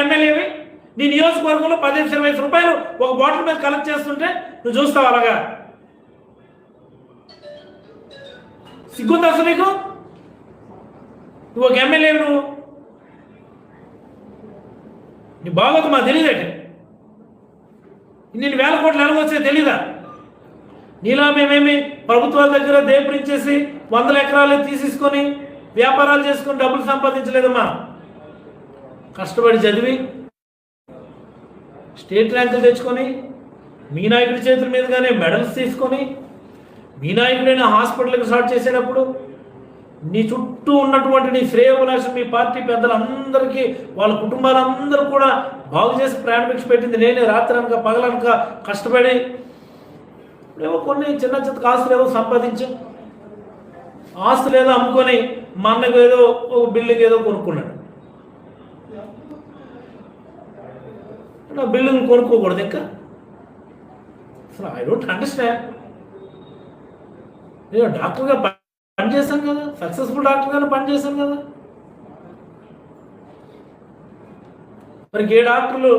ఎమ్మెల్యేవి నీ నియోజకవర్గంలో 15-20 రూపాయలు ఒక బాటిల్ మీద కలెక్ట్ చేస్తుంటే నువ్వు చూస్తావు అలాగా? సిగ్గుంది అసలు నీకు? నువ్వు ఒక ఎమ్మెల్యేవి, నువ్వు నీ బాగోదు మాకు తెలియదండి. ఇన్ని వేల కోట్లు ఎలాగొచ్చే తెలీదా? నీలా మేమేమి ప్రభుత్వాల దగ్గర దేపరించేసి 100 ఎకరాలు తీసేసుకొని వ్యాపారాలు చేసుకొని డబ్బులు సంపాదించలేదమ్మా. కష్టపడి చదివి స్టేట్ ర్యాంకులు తెచ్చుకొని మీ నాయకుడి చేతుల మీదుగానే మెడల్స్ తీసుకొని మీ నాయకుడైన హాస్పిటల్కి స్టార్ట్ చేసేటప్పుడు నీ చుట్టూ ఉన్నటువంటి నీ శ్రేయోభిలాషం మీ పార్టీ పెద్దలందరికీ వాళ్ళ కుటుంబాలందరూ కూడా బాగు చేసి ప్రాణభిక్ష పెట్టింది నేనే. రాత్రి అనక పగలనక కష్టపడి ఏవో కొన్ని చిన్న చిన్న ఆస్తులు ఏవో సంపాదించాం. ఆస్తులు ఏదో అమ్ముకొని మా అన్నకు ఏదో ఒక బిల్డింగ్ ఏదో కొనుక్కున్నాడు. నా బిల్డింగ్ కొనుక్కోకూడదు ఇంకా? అసలు ఐ డోంట్ అండర్స్టాండ్. నేను డాక్టర్గా పనిచేశాను కదా, సక్సెస్ఫుల్ డాక్టర్గానే పనిచేశాను కదా. మరి ఏ డాక్టర్లు